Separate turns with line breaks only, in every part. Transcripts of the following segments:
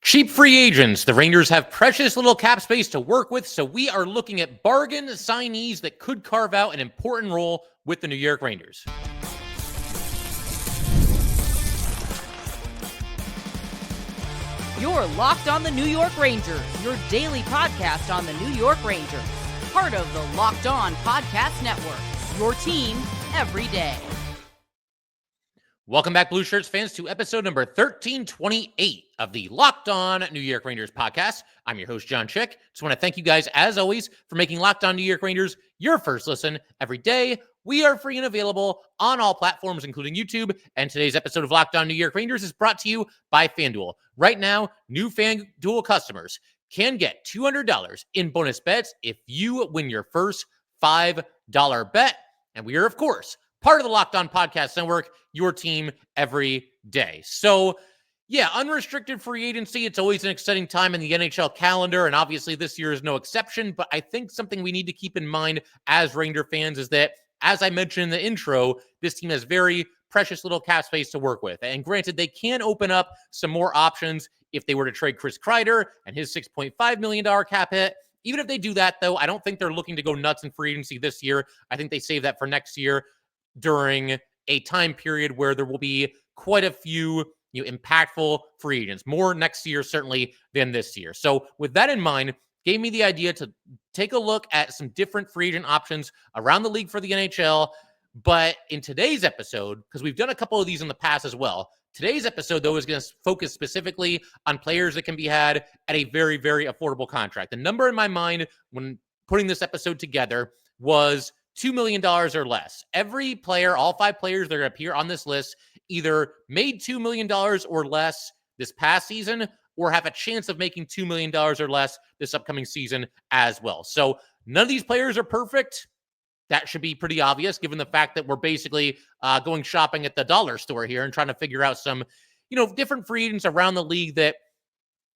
Cheap free agents. The Rangers have precious little cap space to work with, so we are looking at bargain signees that could carve out an important role with the New York Rangers.
You're Locked on the New York Rangers, your daily podcast on the New York Rangers. Part of the Locked On Podcast Network, your team every day.
Welcome back, Blueshirts fans, to episode number 1328 of the Locked On New York Rangers podcast. I'm your host, Jon Chik. Just want to thank you guys, as always, for making Locked On New York Rangers your first listen every day. We are free and available on all platforms, including YouTube. And today's episode of Locked On New York Rangers is brought to you by FanDuel. Right now, new FanDuel customers can get $200 in bonus bets if you win your first $5 bet. And we are, of course, part of the Locked On Podcast Network, your team every day. So, yeah, unrestricted free agency. It's always an exciting time in the NHL calendar, and obviously this year is no exception. But I think something we need to keep in mind as Ranger fans is that, as I mentioned in the intro, this team has very precious little cap space to work with. And granted, they can open up some more options if they were to trade Chris Kreider and his $6.5 million cap hit. Even if they do that, though, I don't think they're looking to go nuts in free agency this year. I think they save that for next year, during a time period where there will be quite a few impactful free agents, more next year certainly than this year. So with that in mind, gave me the idea to take a look at some different free agent options around the league for the NHL. But in today's episode, because we've done a couple of these in the past as well, today's episode, though, is going to focus specifically on players that can be had at a very, very affordable contract. The number in my mind when putting this episode together was $2 million or less. Every player, all five players that appear on this list, either made $2 million or less this past season or have a chance of making $2 million or less this upcoming season as well. So none of these players are perfect. That should be pretty obvious given the fact that we're basically going shopping at the dollar store here and trying to figure out some, different free agents around the league that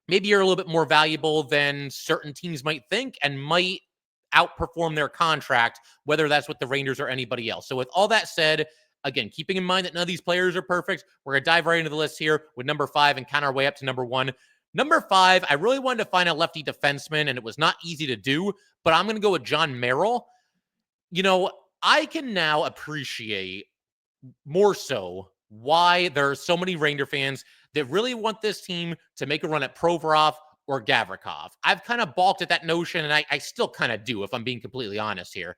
maybe are a little bit more valuable than certain teams might think and might outperform their contract, whether that's with the Rangers or anybody else. So with all that said, again, keeping in mind that none of these players are perfect, we're going to dive right into the list here with number 5 and count our way up to number 1. Number 5, I really wanted to find a lefty defenseman, and it was not easy to do, but I'm going to go with Jon Merrill. I can now appreciate more so why there are so many Ranger fans that really want this team to make a run at Provorov or Gavrikov. I've kind of balked at that notion, and I still kind of do, if I'm being completely honest here,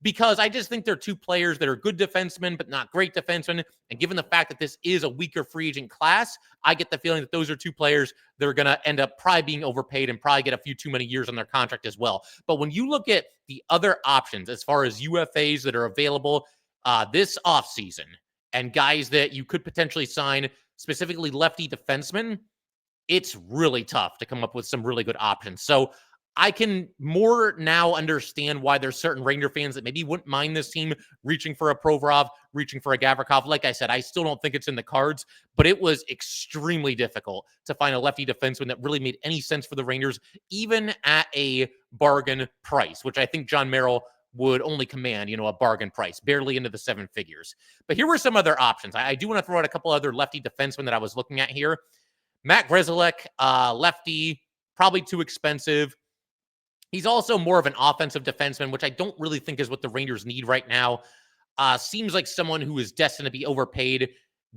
because I just think they're two players that are good defensemen, but not great defensemen. And given the fact that this is a weaker free agent class, I get the feeling that those are two players that are going to end up probably being overpaid and probably get a few too many years on their contract as well. But when you look at the other options as far as UFAs that are available this offseason and guys that you could potentially sign, specifically lefty defensemen, it's really tough to come up with some really good options. So I can more now understand why there's certain Ranger fans that maybe wouldn't mind this team reaching for a Provorov, reaching for a Gavrikov. Like I said, I still don't think it's in the cards, but it was extremely difficult to find a lefty defenseman that really made any sense for the Rangers, even at a bargain price, which I think Jon Merrill would only command, a bargain price, barely into the 7 figures. But here were some other options. I do want to throw out a couple other lefty defensemen that I was looking at here. Matt Grzelcyk, lefty, probably too expensive. He's also more of an offensive defenseman, which I don't really think is what the Rangers need right now. Seems like someone who is destined to be overpaid,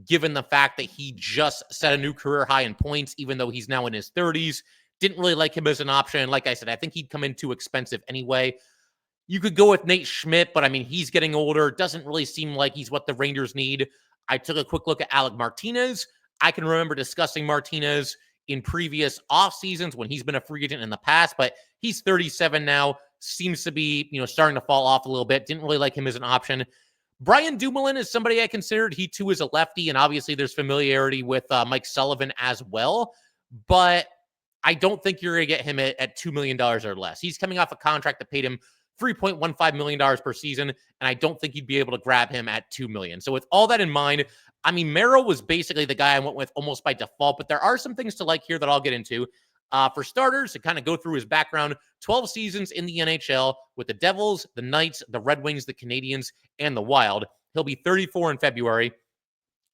given the fact that he just set a new career high in points, even though he's now in his 30s. Didn't really like him as an option. Like I said, I think he'd come in too expensive anyway. You could go with Nate Schmidt, but I mean, he's getting older. Doesn't really seem like he's what the Rangers need. I took a quick look at Alec Martinez. I can remember discussing Martinez in previous off seasons when he's been a free agent in the past, but he's 37 now, seems to be, starting to fall off a little bit. Didn't really like him as an option. Brian Dumoulin is somebody I considered. He too is a lefty, and obviously there's familiarity with Mike Sullivan as well, but I don't think you're going to get him at $2 million or less. He's coming off a contract that paid him $3.15 million per season, and I don't think you'd be able to grab him at $2 million. So with all that in mind, I mean, Merrill was basically the guy I went with almost by default, but there are some things to like here that I'll get into. For starters, to kind of go through his background, 12 seasons in the NHL with the Devils, the Knights, the Red Wings, the Canadiens, and the Wild. He'll be 34 in February.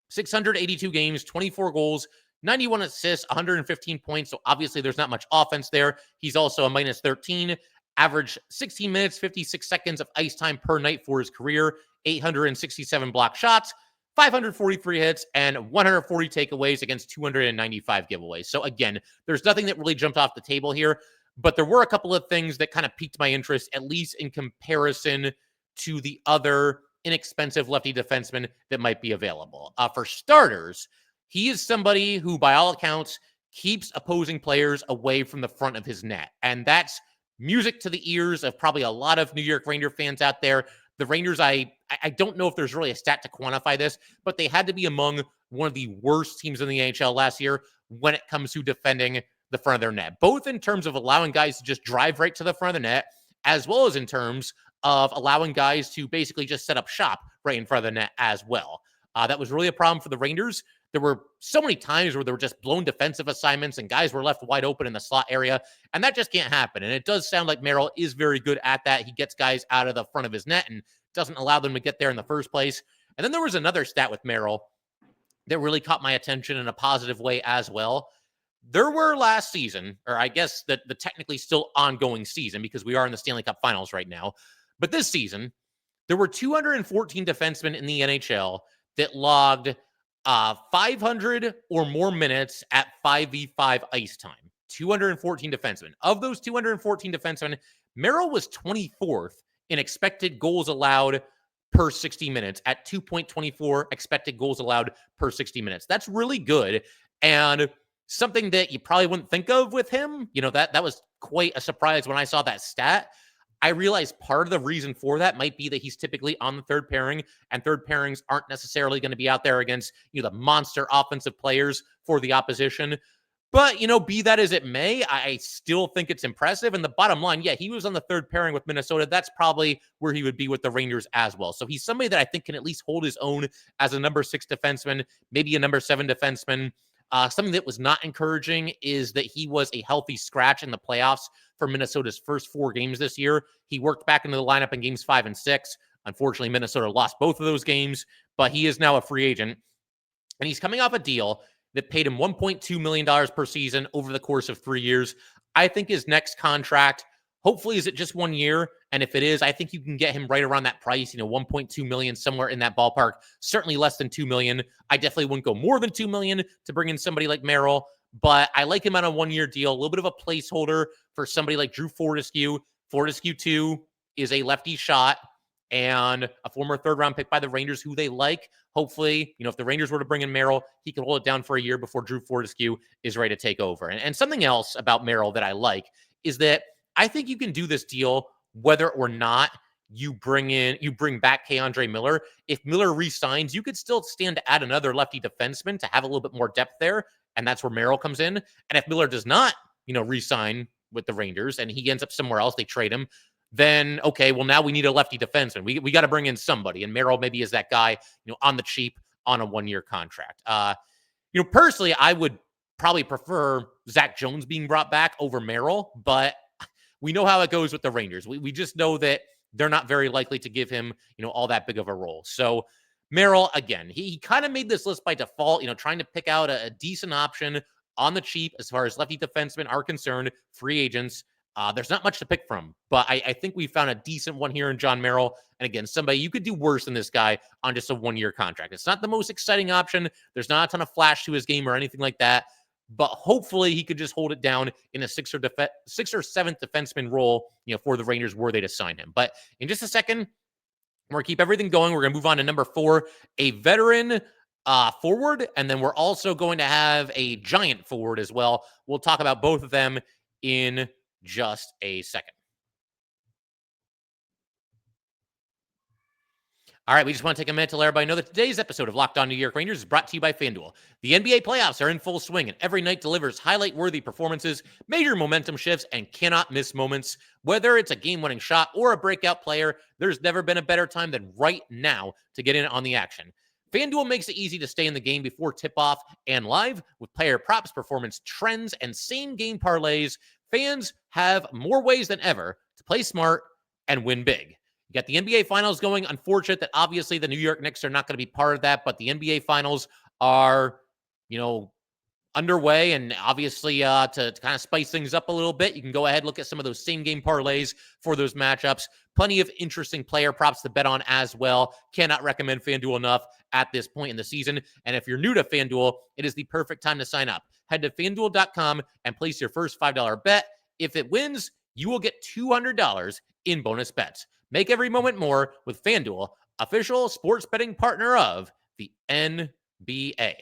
682 games, 24 goals, 91 assists, 115 points. So obviously there's not much offense there. He's also a minus 13, average 16 minutes, 56 seconds of ice time per night for his career, 867 block shots, 543 hits, and 140 takeaways against 295 giveaways. So again, there's nothing that really jumped off the table here, but there were a couple of things that kind of piqued my interest, at least in comparison to the other inexpensive lefty defenseman that might be available. For starters, he is somebody who, by all accounts, keeps opposing players away from the front of his net. And that's music to the ears of probably a lot of New York Ranger fans out there. The Rangers, I don't know if there's really a stat to quantify this, but they had to be among one of the worst teams in the NHL last year when it comes to defending the front of their net, both in terms of allowing guys to just drive right to the front of the net, as well as in terms of allowing guys to basically just set up shop right in front of the net as well. That was really a problem for the Rangers. There were so many times where there were just blown defensive assignments and guys were left wide open in the slot area, and that just can't happen. And it does sound like Merrill is very good at that. He gets guys out of the front of his net and doesn't allow them to get there in the first place. And then there was another stat with Merrill that really caught my attention in a positive way as well. There were last season, or I guess the technically still ongoing season, because we are in the Stanley Cup Finals right now, but this season, there were 214 defensemen in the NHL that logged 500 or more minutes at 5v5 ice time. 214 defensemen. Of those 214 defensemen, Merrill was 24th in expected goals allowed per 60 minutes at 2.24 expected goals allowed per 60 minutes. That's really good. And something that you probably wouldn't think of with him. You know, that was quite a surprise when I saw that stat. I realized part of the reason for that might be that he's typically on the third pairing, and third pairings aren't necessarily going to be out there against, you know, the monster offensive players for the opposition. But, you know, be that as it may, I still think it's impressive. And the bottom line, yeah, he was on the third pairing with Minnesota. That's probably where he would be with the Rangers as well. So he's somebody that I think can at least hold his own as a number 6 defenseman, maybe a number 7 defenseman. Something that was not encouraging is that he was a healthy scratch in the playoffs for Minnesota's first 4 games this year. He worked back into the lineup in games 5 and 6. Unfortunately, Minnesota lost both of those games, but he is now a free agent. And he's coming off a deal that paid him $1.2 million per season over the course of 3 years. I think his next contract, hopefully, is it just 1 year? And if it is, I think you can get him right around that price, you know, $1.2 million, somewhere in that ballpark, certainly less than $2 million. I definitely wouldn't go more than $2 million to bring in somebody like Merrill, but I like him on a 1-year deal, a little bit of a placeholder for somebody like Drew Fortescue. Fortescue, too, is a lefty shot and a former third-round pick by the Rangers who they like. Hopefully, you know, if the Rangers were to bring in Merrill, he can hold it down for a year before Drew Fortescue is ready to take over. And something else about Merrill that I like is that I think you can do this deal whether or not you bring back K'Andre Miller. If Miller re-signs, you could still stand to add another lefty defenseman to have a little bit more depth there, and that's where Merrill comes in. And if Miller does not, you know, re-sign with the Rangers and he ends up somewhere else, they trade him, then, okay, well, now we need a lefty defenseman. We got to bring in somebody, and Merrill maybe is that guy, you know, on the cheap on a 1-year contract. You know, personally, I would probably prefer Zach Jones being brought back over Merrill, but we know how it goes with the Rangers. We just know that they're not very likely to give him, you know, all that big of a role. So Merrill, again, he kind of made this list by default, you know, trying to pick out a decent option on the cheap as far as lefty defensemen are concerned, free agents. There's not much to pick from, but I think we found a decent one here in Jon Merrill. And again, somebody you could do worse than this guy on just a 1-year contract. It's not the most exciting option. There's not a ton of flash to his game or anything like that, but hopefully he could just hold it down in a 6th or 7th defenseman role, you know, for the Rangers were they to sign him. But in just a second, we're going to keep everything going. We're going to move on to number 4, a veteran forward, and then we're also going to have a giant forward as well. We'll talk about both of them in just a second. All right, we just want to take a minute to let everybody know that today's episode of Locked On New York Rangers is brought to you by FanDuel. The NBA playoffs are in full swing, and every night delivers highlight-worthy performances, major momentum shifts, and cannot-miss moments. Whether it's a game-winning shot or a breakout player, there's never been a better time than right now to get in on the action. FanDuel makes it easy to stay in the game before tip-off and live with player props, performance trends, and same-game parlays. Fans have more ways than ever to play smart and win big. You got the NBA Finals going. Unfortunate that obviously the New York Knicks are not going to be part of that, but the NBA Finals are, you know, underway, and obviously to kind of spice things up a little bit, you can go ahead and look at some of those same game parlays for those matchups. Plenty of interesting player props to bet on as well. Cannot recommend FanDuel enough at this point in the season. And if you're new to FanDuel, it is the perfect time to sign up. Head to FanDuel.com and place your first $5 bet. If it wins, you will get $200 in bonus bets. Make every moment more with FanDuel, official sports betting partner of the NBA.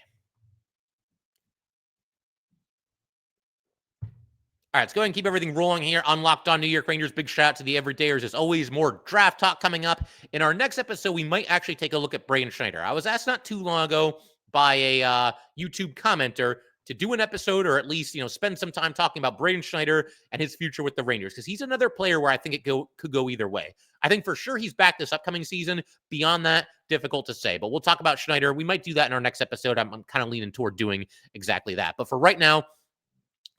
All right, let's go ahead and keep everything rolling here on Locked On New York Rangers. Big shout out to the everydayers. As always, more draft talk coming up. In our next episode, we might actually take a look at Braden Schneider. I was asked not too long ago by a YouTube commenter to do an episode, or at least, spend some time talking about Braden Schneider and his future with the Rangers, because he's another player where I think it could go either way. I think for sure he's back this upcoming season. Beyond that, difficult to say. But we'll talk about Schneider. We might do that in our next episode. I'm kind of leaning toward doing exactly that. But for right now,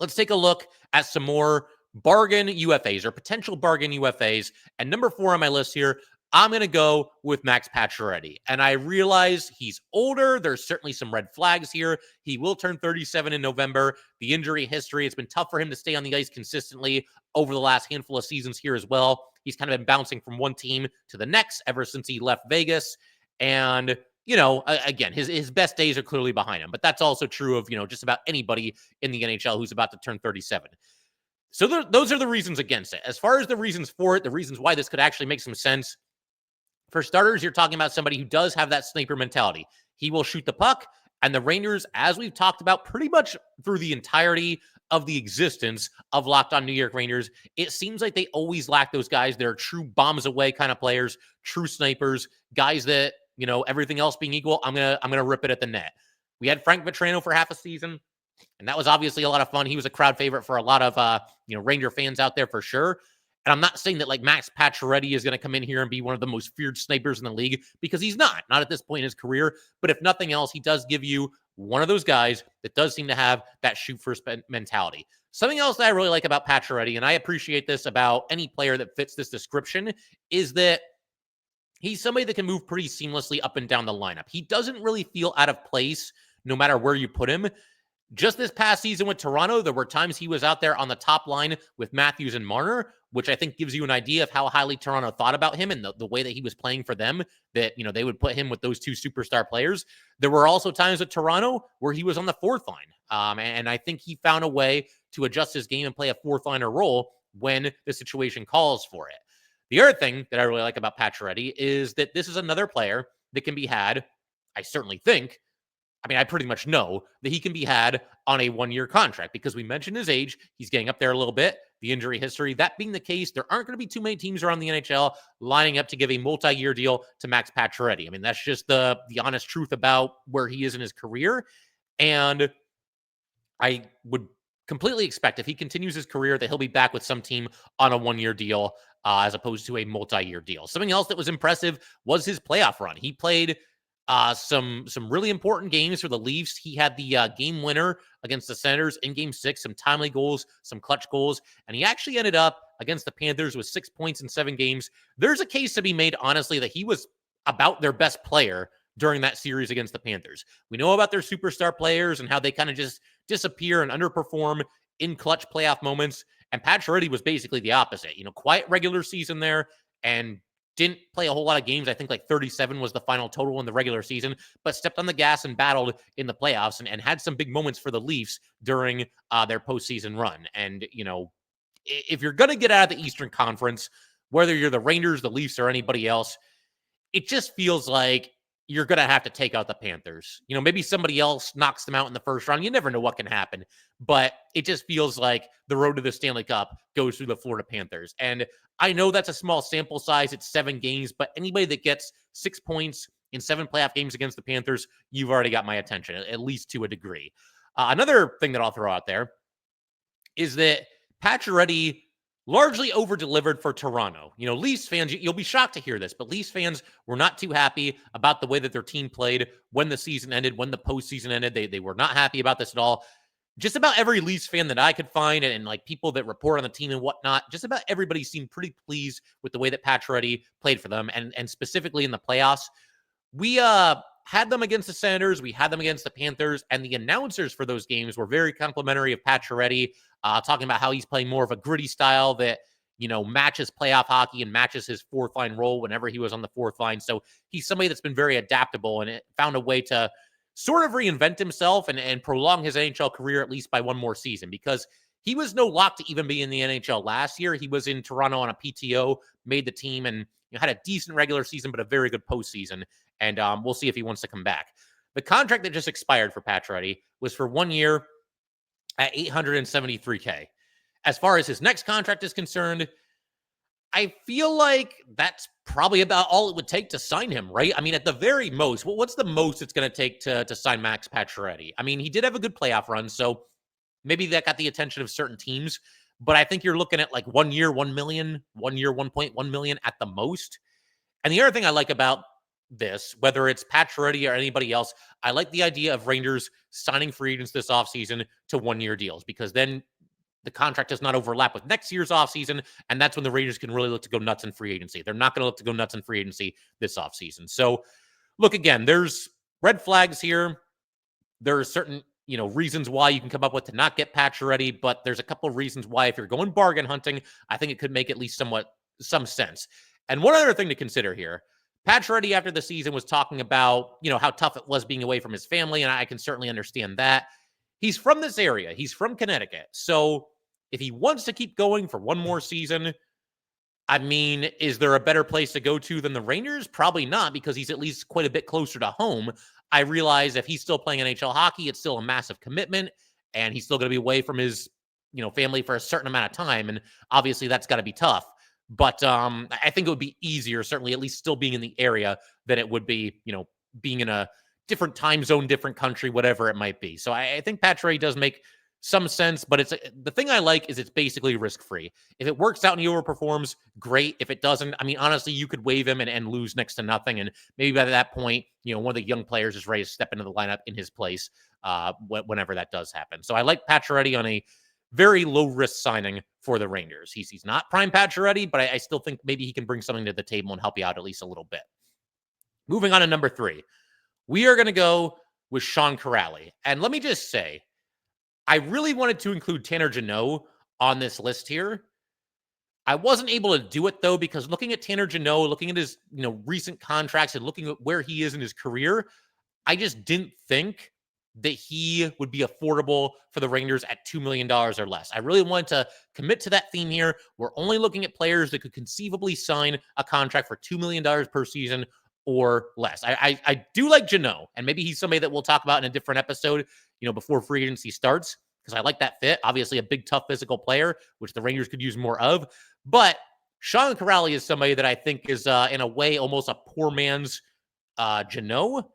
let's take a look at some more bargain UFAs or potential bargain UFAs. And number 4 on my list here, I'm going to go with Max Pacioretty. And I realize he's older. There's certainly some red flags here. He will turn 37 in November. The injury history, it's been tough for him to stay on the ice consistently over the last handful of seasons here as well. He's kind of been bouncing from one team to the next ever since he left Vegas. And again, his best days are clearly behind him, but that's also true of, just about anybody in the NHL who's about to turn 37. So those are the reasons against it. As far as the reasons for it, the reasons why this could actually make some sense. For starters, you're talking about somebody who does have that sniper mentality. He will shoot the puck, and the Rangers, as we've talked about pretty much through the entirety of the existence of Locked On New York Rangers, it seems like they always lack those guys. They're true bombs away kind of players, true snipers, guys that, everything else being equal, I'm gonna rip it at the net. We had Frank Vetrano for half a season, and that was obviously a lot of fun. He was a crowd favorite for a lot of Ranger fans out there for sure. And I'm not saying that like Max Pacioretty is going to come in here and be one of the most feared snipers in the league, because he's not at this point in his career. But if nothing else, he does give you one of those guys that does seem to have that shoot first mentality. Something else that I really like about Pacioretty, and I appreciate this about any player that fits this description, is that he's somebody that can move pretty seamlessly up and down the lineup. He doesn't really feel out of place no matter where you put him. Just this past season with Toronto, there were times he was out there on the top line with Matthews and Marner, which I think gives you an idea of how highly Toronto thought about him and the way that he was playing for them, that, they would put him with those two superstar players. There were also times with Toronto where he was on the fourth line. And I think he found a way to adjust his game and play a fourth liner role when the situation calls for it. The other thing that I really like about Pacioretty is that this is another player that can be had, I certainly think, I pretty much know that he can be had on a 1-year contract, because we mentioned his age. He's getting up there a little bit, the injury history. That being the case, there aren't going to be too many teams around the NHL lining up to give a multi-year deal to Max Pacioretty. That's just the honest truth about where he is in his career. And I would completely expect if he continues his career that he'll be back with some team on a 1-year deal as opposed to a multi-year deal. Something else that was impressive was his playoff run. He played some really important games for the Leafs. He had the game winner against the Senators in Game 6, some timely goals, some clutch goals, and he actually ended up against the Panthers with 6 points in 7 games. There's a case to be made, honestly, that he was about their best player during that series against the Panthers. We know about their superstar players and how they kind of just disappear and underperform in clutch playoff moments, and Pacioretty was basically the opposite. Quiet regular season there, and didn't play a whole lot of games. I think like 37 was the final total in the regular season, but stepped on the gas and battled in the playoffs and had some big moments for the Leafs during their postseason run. And, if you're going to get out of the Eastern Conference, whether you're the Rangers, the Leafs, or anybody else, it just feels like you're going to have to take out the Panthers. Maybe somebody else knocks them out in the first round. You never know what can happen, but it just feels like the road to the Stanley Cup goes through the Florida Panthers. And I know that's a small sample size. It's 7 games, but anybody that gets 6 points in 7 playoff games against the Panthers, you've already got my attention, at least to a degree. Another thing that I'll throw out there is that Pacioretty largely over-delivered for Toronto. Leafs fans, you'll be shocked to hear this, but Leafs fans were not too happy about the way that their team played when the season ended, when the postseason ended. They were not happy about this at all. Just about every Leafs fan that I could find and like people that report on the team and whatnot, just about everybody seemed pretty pleased with the way that Pacioretty played for them, and specifically in the playoffs. We had them against the Senators. We had them against the Panthers. And the announcers for those games were very complimentary of Pacioretty, talking about how he's playing more of a gritty style that, matches playoff hockey and matches his fourth line role whenever he was on the fourth line. So he's somebody that's been very adaptable and found a way to sort of reinvent himself and prolong his NHL career at least by one more season, because he was no lock to even be in the NHL last year. He was in Toronto on a PTO, made the team, and had a decent regular season, but a very good postseason. And we'll see if he wants to come back. The contract that just expired for Pacioretty was for 1 year at $873K. As far as his next contract is concerned, I feel like that's probably about all it would take to sign him, right? I mean, at the very most, what's the most it's going to take to sign Max Pacioretty? I mean, he did have a good playoff run, so maybe that got the attention of certain teams, but I think you're looking at like 1 year, 1 million, 1 year, 1.1 million at the most. And the other thing I like about this, whether it's Pacioretty or anybody else, I like the idea of Rangers signing free agents this offseason to 1 year deals, because then the contract does not overlap with next year's offseason, and that's when the Rangers can really look to go nuts in free agency. They're not going to look to go nuts in free agency this offseason. So, look, again, there's red flags here. There are certain, reasons why you can come up with to not get Pacioretty, but there's a couple of reasons why, if you're going bargain hunting, I think it could make at least some sense. And one other thing to consider here, Pacioretty after the season was talking about, how tough it was being away from his family, and I can certainly understand that. He's from this area. He's from Connecticut. So if he wants to keep going for one more season, I mean, is there a better place to go to than the Rangers? Probably not, because he's at least quite a bit closer to home. I realize if he's still playing NHL hockey, it's still a massive commitment, and he's still going to be away from his, family for a certain amount of time. And obviously that's got to be tough. But I think it would be easier, certainly at least still being in the area, than it would be, being in a different time zone, different country, whatever it might be. So I think Pacioretty does make some sense, but the thing I like is it's basically risk-free. If it works out and he overperforms, great. If it doesn't, I mean, honestly, you could waive him and lose next to nothing. And maybe by that point, one of the young players is ready to step into the lineup in his place whenever that does happen. So I like Pacioretty on a very low-risk signing for the Rangers. He's not prime Pacioretty, but I still think maybe he can bring something to the table and help you out at least a little bit. Moving on to number 3. We are going to go with Sean Kuraly. And let me just say, I really wanted to include Tanner Jeannot on this list here. I wasn't able to do it, though, because looking at Tanner Jeannot, looking at his recent contracts and looking at where he is in his career, I just didn't think that he would be affordable for the Rangers at $2 million or less. I really wanted to commit to that theme here. We're only looking at players that could conceivably sign a contract for $2 million per season or less. I do like Jeannot, and maybe he's somebody that we'll talk about in a different episode, before free agency starts, because I like that fit. Obviously, a big, tough physical player, which the Rangers could use more of. But Sean Kuraly is somebody that I think is, in a way, almost a poor man's Jeannot,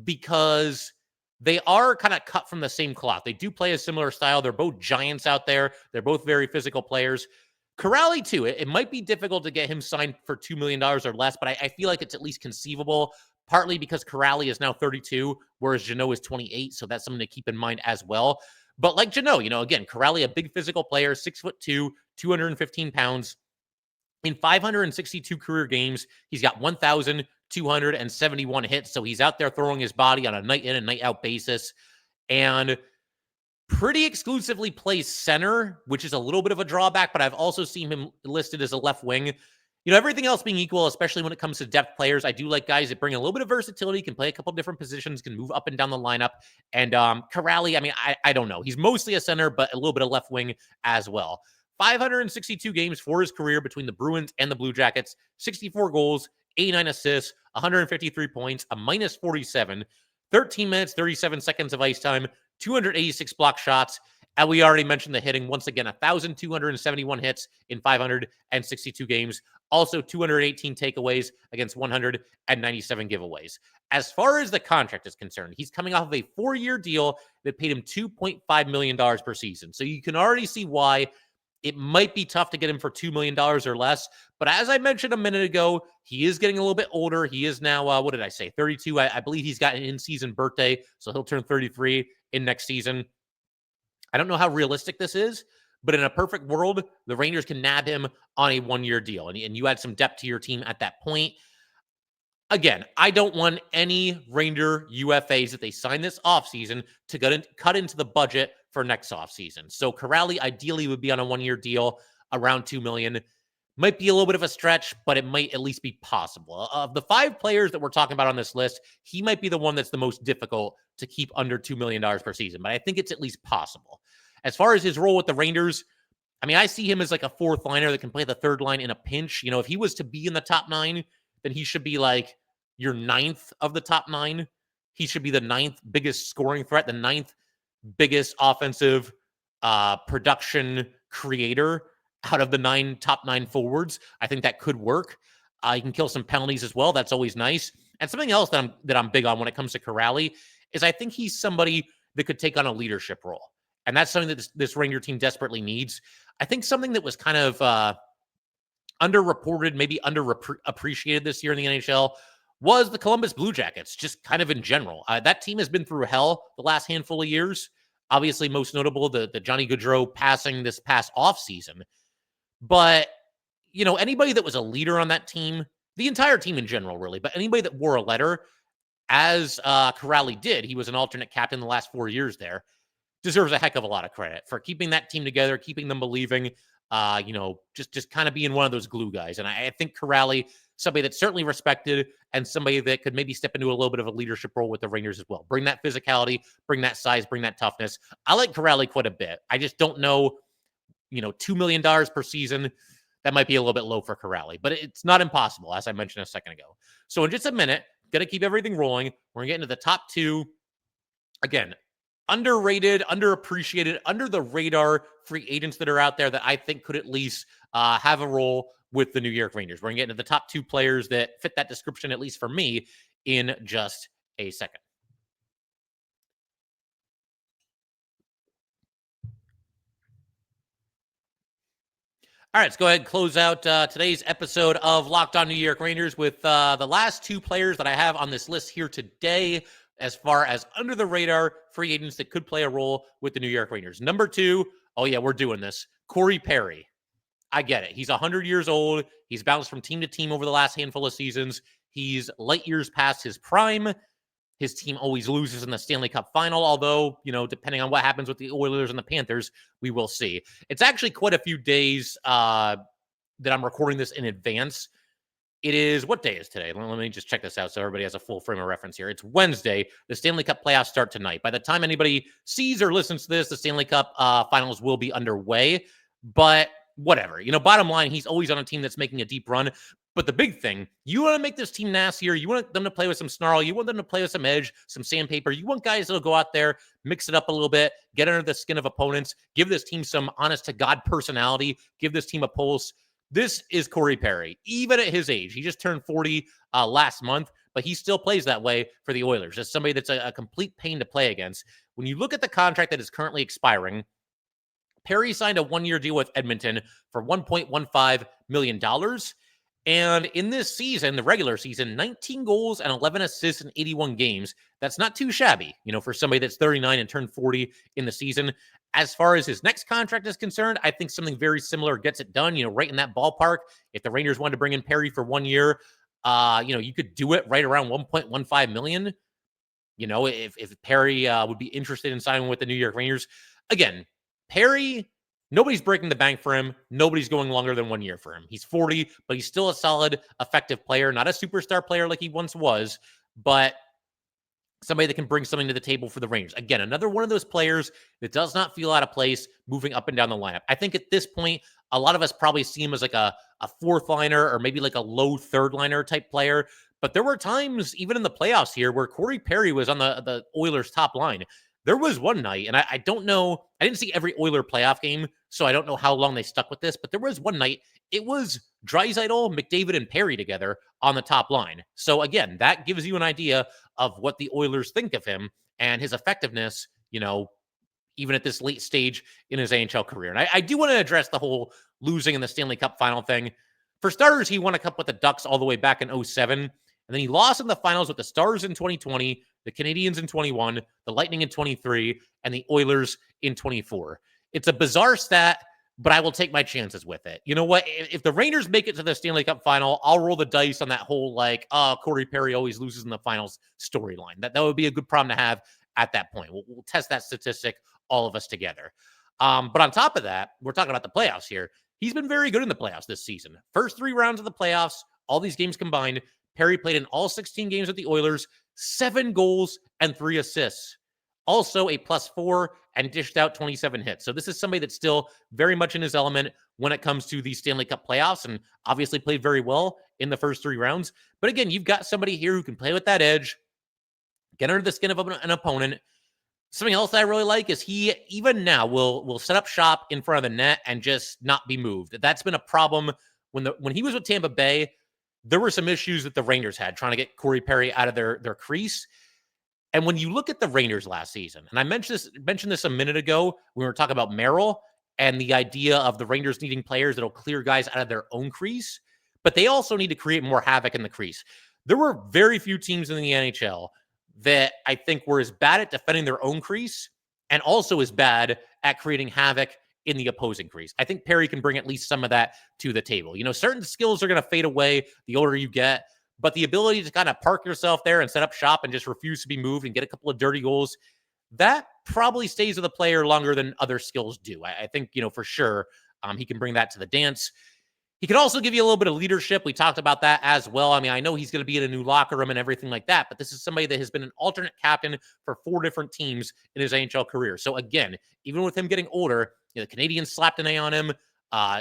because they are kind of cut from the same cloth. They do play a similar style. They're both giants out there. They're both very physical players. Kuraly, too, it might be difficult to get him signed for $2 million or less, but I feel like it's at least conceivable, partly because Kuraly is now 32, whereas Jeannot is 28, so that's something to keep in mind as well. But like Jeannot, again, Kuraly, a big physical player, 6'2", 215 pounds. In 562 career games, he's got 1,271 hits, so he's out there throwing his body on a night in and night out basis. And pretty exclusively plays center, which is a little bit of a drawback, but I've also seen him listed as a left wing. Everything else being equal, especially when it comes to depth players, I do like guys that bring a little bit of versatility, can play a couple different positions, can move up and down the lineup. And Kuraly, I mean, I don't know. He's mostly a center, but a little bit of left wing as well. 562 games for his career between the Bruins and the Blue Jackets, 64 goals, 89 assists, 153 points, a minus 47, 13 minutes, 37 seconds of ice time, 286 block shots. And we already mentioned the hitting. Once again, 1,271 hits in 562 games. Also, 218 takeaways against 197 giveaways. As far as the contract is concerned, he's coming off of a 4-year deal that paid him $2.5 million per season. So you can already see why it might be tough to get him for $2 million or less. But as I mentioned a minute ago, he is getting a little bit older. He is now, 32? I believe he's got an in-season birthday, so he'll turn 33 in next season. I don't know how realistic this is, but in a perfect world, the Rangers can nab him on a 1-year deal. And you add some depth to your team at that point. Again, I don't want any Ranger UFAs that they sign this offseason to cut into the budget for next offseason. So Corrali ideally would be on a 1-year deal around $2 million. Might be a little bit of a stretch, but it might at least be possible. Of the 5 players that we're talking about on this list, he might be the one that's the most difficult to keep under $2 million per season, but I think it's at least possible. As far as his role with the Rangers, I mean, I see him as like a fourth liner that can play the third line in a pinch. You know, if he was to be in the top 9, then he should be like your 9th of the top 9. He should be the 9th biggest scoring threat, the 9th biggest offensive production creator out of the top 9 forwards. I think that could work. He can kill some penalties as well. That's always nice. And something else that I'm big on when it comes to Corrali is I think he's somebody that could take on a leadership role. And that's something that this Ranger team desperately needs. I think something that was kind of underreported, maybe underappreciated this year in the NHL was the Columbus Blue Jackets, just kind of in general. That team has been through hell the last handful of years. Obviously, most notable, the Johnny Gaudreau passing this past offseason. But, you know, anybody that was a leader on that team, the entire team in general, really, but anybody that wore a letter, as Corrali did, he was an alternate captain the last 4 years there, deserves a heck of a lot of credit for keeping that team together, keeping them believing, you know, just kind of being one of those glue guys. And I think Corrali, somebody that's certainly respected and somebody that could maybe step into a little bit of a leadership role with the Rangers as well. Bring that physicality, bring that size, bring that toughness. I like Corrali quite a bit. I just don't know, you know, $2 million per season. That might be a little bit low for Corrali, but it's not impossible, as I mentioned a second ago. So in just a minute, got to keep everything rolling. We're going to get into the top 2. Again, underrated, underappreciated, under the radar free agents that are out there that I think could at least have a role with the New York Rangers. We're going to get into the top 2 players that fit that description, at least for me, in just a second. All right, let's go ahead and close out today's episode of Locked On New York Rangers with the last 2 players that I have on this list here today as far as under the radar free agents that could play a role with the New York Rangers. Number 2, oh yeah, we're doing this. Corey Perry. I get it. He's 100 years old. He's bounced from team to team over the last handful of seasons. He's light years past his prime. His team always loses in the Stanley Cup final, although, you know, depending on what happens with the Oilers and the Panthers, we will see. It's actually quite a few days that I'm recording this in advance. It is, what day is today? Let me just check this out so everybody has a full frame of reference here. It's Wednesday. The Stanley Cup playoffs start tonight. By the time anybody sees or listens to this, the Stanley Cup finals will be underway. But whatever. You know, bottom line, he's always on a team that's making a deep run. But the big thing, you want to make this team nastier. You want them to play with some snarl. You want them to play with some edge, some sandpaper. You want guys that'll go out there, mix it up a little bit, get under the skin of opponents, give this team some honest-to-God personality, give this team a pulse. This is Corey Perry, even at his age. He just turned 40 last month, but he still plays that way for the Oilers. As somebody that's a complete pain to play against. When you look at the contract that is currently expiring, Perry signed a 1-year deal with Edmonton for $1.15 million. And in this season, the regular season, 19 goals and 11 assists in 81 games. That's not too shabby, you know, for somebody that's 39 and turned 40 in the season. As far as his next contract is concerned, I think something very similar gets it done, you know, right in that ballpark. If the Rangers wanted to bring in Perry for 1 year, you know, you could do it right around $1.15 million. You know, if Perry would be interested in signing with the New York Rangers. Again, Perry, nobody's breaking the bank for him. Nobody's going longer than 1 year for him. He's 40, but he's still a solid, effective player. Not a superstar player like he once was, but somebody that can bring something to the table for the Rangers. Again, another one of those players that does not feel out of place moving up and down the lineup. I think at this point, a lot of us probably see him as like a fourth liner or maybe like a low third liner type player. But there were times, even in the playoffs here, where Corey Perry was on the Oilers' top line. There was one night, and I don't know, I didn't see every Oiler playoff game, so I don't know how long they stuck with this, but there was one night, it was Draisaitl, McDavid, and Perry together on the top line. So again, that gives you an idea of what the Oilers think of him and his effectiveness, you know, even at this late stage in his NHL career. And I do want to address the whole losing in the Stanley Cup final thing. For starters, he won a cup with the Ducks all the way back in 2007. And then he lost in the finals with the Stars in 2020, the Canadiens in 21, the Lightning in 23, and the Oilers in 24. It's a bizarre stat but I will take my chances with it. You know what? If the Rangers make it to the Stanley Cup final, I'll roll the dice on that whole, like, Corey Perry always loses in the finals storyline. That would be a good problem to have at that point. We'll test that statistic, all of us together. But on top of that, we're talking about the playoffs here. He's been very good in the playoffs this season. First 3 rounds of the playoffs, all these games combined, Perry played in all 16 games with the Oilers, 7 goals and 3 assists. Also a +4 and dished out 27 hits. So this is somebody that's still very much in his element when it comes to the Stanley Cup playoffs, and obviously played very well in the first 3 rounds. But again, you've got somebody here who can play with that edge, get under the skin of an opponent. Something else that I really like is he, even now, will set up shop in front of the net and just not be moved. That's been a problem when he was with Tampa Bay. There were some issues that the Rangers had trying to get Corey Perry out of their crease. And when you look at the Rangers last season, and I mentioned this a minute ago when we were talking about Merrill and the idea of the Rangers needing players that'll clear guys out of their own crease, but they also need to create more havoc in the crease. There were very few teams in the NHL that I think were as bad at defending their own crease and also as bad at creating havoc in the opposing crease. I think Perry can bring at least some of that to the table. You know, certain skills are going to fade away the older you get, but the ability to kind of park yourself there and set up shop and just refuse to be moved and get a couple of dirty goals, that probably stays with a player longer than other skills do. I think, you know, for sure, he can bring that to the dance. He could also give you a little bit of leadership. We talked about that as well. I mean, I know he's going to be in a new locker room and everything like that, but this is somebody that has been an alternate captain for 4 different teams in his NHL career. So again, even with him getting older, you know, the Canadians slapped an A on him.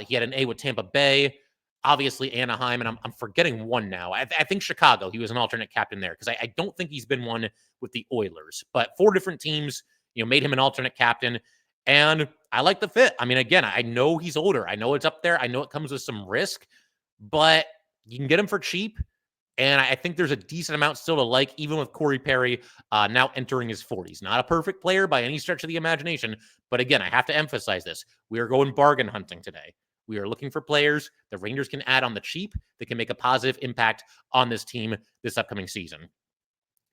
He had an A with Tampa Bay, obviously Anaheim, and I'm forgetting one now. I think Chicago, he was an alternate captain there, because I don't think he's been one with the Oilers. But 4 different teams, you know, made him an alternate captain. And I like the fit. I mean, again, I know he's older. I know it's up there. I know it comes with some risk, but you can get him for cheap. And I think there's a decent amount still to like, even with Corey Perry now entering his 40s. Not a perfect player by any stretch of the imagination. But again, I have to emphasize this. We are going bargain hunting today. We are looking for players the Rangers can add on the cheap that can make a positive impact on this team this upcoming season.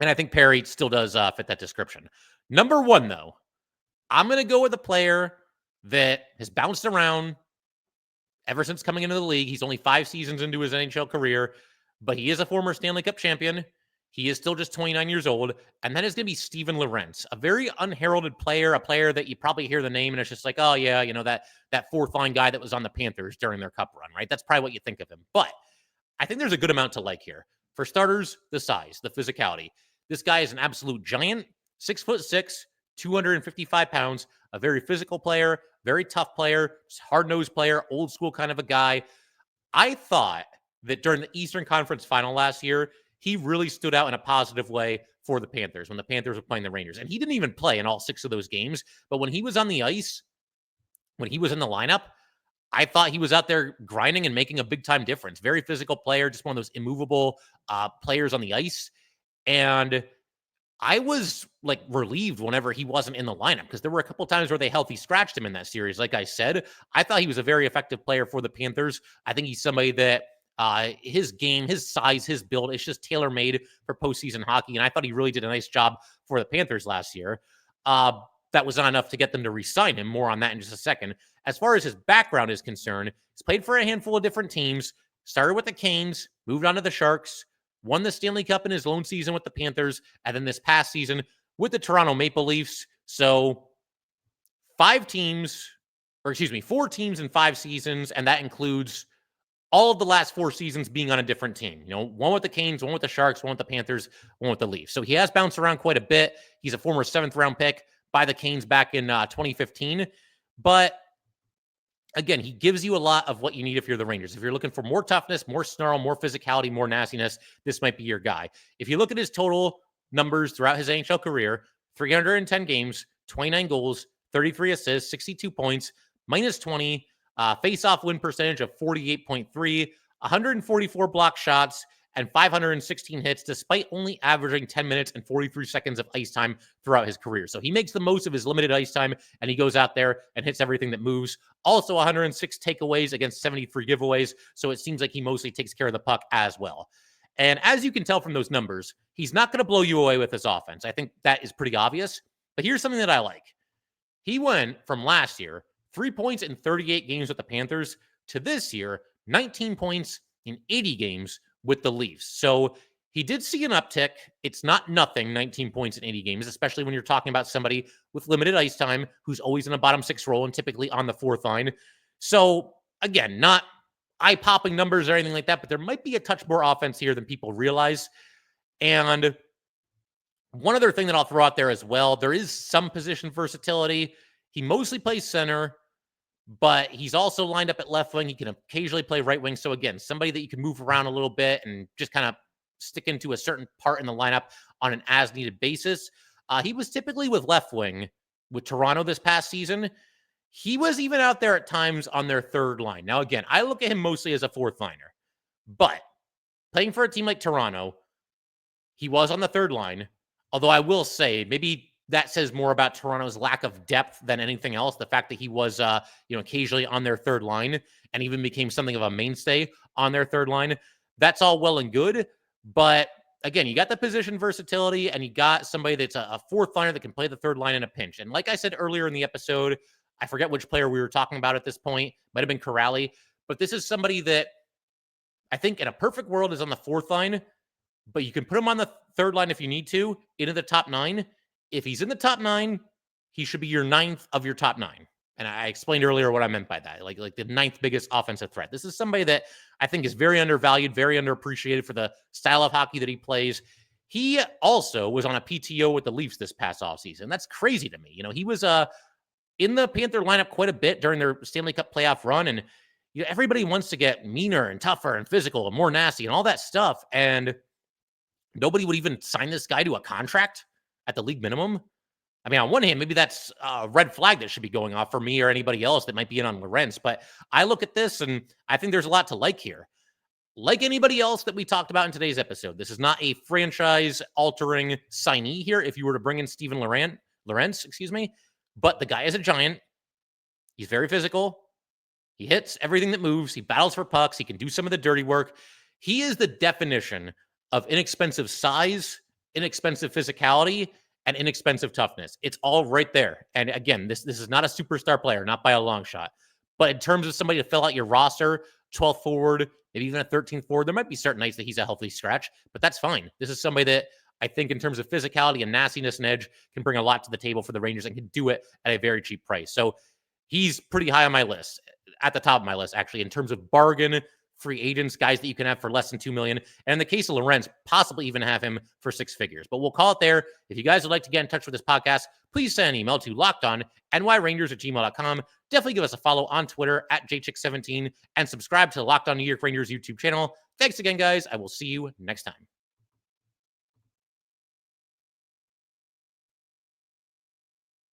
And I think Perry still does fit that description. Number 1, though, I'm going to go with a player that has bounced around ever since coming into the league. He's only 5 seasons into his NHL career, but he is a former Stanley Cup champion. He is still just 29 years old, and that is going to be Steven Lorenz, a very unheralded player, a player that you probably hear the name, and it's just like, oh, yeah, you know, that 4th-line guy that was on the Panthers during their Cup run, right? That's probably what you think of him. But I think there's a good amount to like here. For starters, the size, the physicality. This guy is an absolute giant, 6'6", 255 pounds, a very physical player, very tough player, hard-nosed player, old school kind of a guy. I thought that during the Eastern Conference Final last year, he really stood out in a positive way for the Panthers when the Panthers were playing the Rangers. And he didn't even play in all 6 of those games. But when he was on the ice, when he was in the lineup, I thought he was out there grinding and making a big-time difference. Very physical player, just one of those immovable players on the ice. And I was like relieved whenever he wasn't in the lineup, because there were a couple times where they healthy scratched him in that series. Like I said, I thought he was a very effective player for the Panthers. I think he's somebody that his game, his size, his build, it's just tailor-made for postseason hockey. And I thought he really did a nice job for the Panthers last year. That was not enough to get them to re-sign him. More on that in just a second. As far as his background is concerned, he's played for a handful of different teams, started with the Canes, moved on to the Sharks, won the Stanley Cup in his lone season with the Panthers, and then this past season with the Toronto Maple Leafs. So 4 teams in 5 seasons, and that includes all of the last 4 seasons being on a different team. You know, one with the Canes, one with the Sharks, one with the Panthers, one with the Leafs. So he has bounced around quite a bit. He's a former 7th-round pick by the Canes back in 2015. But again, he gives you a lot of what you need if you're the Rangers. If you're looking for more toughness, more snarl, more physicality, more nastiness, this might be your guy. If you look at his total numbers throughout his NHL career, 310 games, 29 goals, 33 assists, 62 points, -20, face-off win percentage of 48.3, 144 block shots, and 516 hits, despite only averaging 10 minutes and 43 seconds of ice time throughout his career. So he makes the most of his limited ice time, and he goes out there and hits everything that moves. Also 106 takeaways against 73 giveaways, so it seems like he mostly takes care of the puck as well. And as you can tell from those numbers, he's not going to blow you away with his offense. I think that is pretty obvious. But here's something that I like. He went from last year, 3 points in 38 games with the Panthers to this year, 19 points in 80 games with the Leafs. So he did see an uptick. It's not nothing, 19 points in 80 games, especially when you're talking about somebody with limited ice time who's always in a bottom six role and typically on the fourth line. So again, not eye-popping numbers or anything like that, but there might be a touch more offense here than people realize. And one other thing that I'll throw out there as well, there is some position versatility. He mostly plays center, but he's also lined up at left wing. He can occasionally play right wing. So again, somebody that you can move around a little bit and just kind of stick into a certain part in the lineup on an as-needed basis. He was typically with left wing with Toronto this past season. He was even out there at times on their third line. Now, again, I look at him mostly as a fourth liner, but playing for a team like Toronto, he was on the third line. Although I will say maybe that says more about Toronto's lack of depth than anything else. The fact that he was, occasionally on their third line and even became something of a mainstay on their third line. That's all well and good. But again, you got the position versatility and you got somebody that's a fourth liner that can play the third line in a pinch. And like I said earlier in the episode, I forget which player we were talking about at this point. Might have been Corrali. But this is somebody that I think in a perfect world is on the fourth line, but you can put him on the third line if you need to, into the top 9. If he's in the top 9, he should be your 9th of your top 9. And I explained earlier what I meant by that, like the 9th biggest offensive threat. This is somebody that I think is very undervalued, very underappreciated for the style of hockey that he plays. He also was on a PTO with the Leafs this past offseason. That's crazy to me. He was in the Panther lineup quite a bit during their Stanley Cup playoff run. And everybody wants to get meaner and tougher and physical and more nasty and all that stuff. And nobody would even sign this guy to a contract at the league minimum. I mean, on one hand, maybe that's a red flag that should be going off for me or anybody else that might be in on Lorenz. But I look at this and I think there's a lot to like here. Like anybody else that we talked about in today's episode, this is not a franchise-altering signee here if you were to bring in Steven Lorenz, but the guy is a giant. He's very physical. He hits everything that moves. He battles for pucks. He can do some of the dirty work. He is the definition of inexpensive size, inexpensive physicality, and inexpensive toughness. It's all right there. And again, this is not a superstar player, not by a long shot. But in terms of somebody to fill out your roster, 12th forward, maybe even a 13th forward, there might be certain nights that he's a healthy scratch, but that's fine. This is somebody that I think in terms of physicality and nastiness and edge can bring a lot to the table for the Rangers and can do it at a very cheap price. So he's pretty high on my list, at the top of my list, actually, in terms of bargain free agents, guys that you can have for less than $2 million. And in the case of Lorenz, possibly even have him for 6 figures. But we'll call it there. If you guys would like to get in touch with this podcast, please send an email to lockedonnyrangers@gmail.com. Definitely give us a follow on Twitter @jchik17 and subscribe to the Locked On New York Rangers YouTube channel. Thanks again, guys. I will see you next time.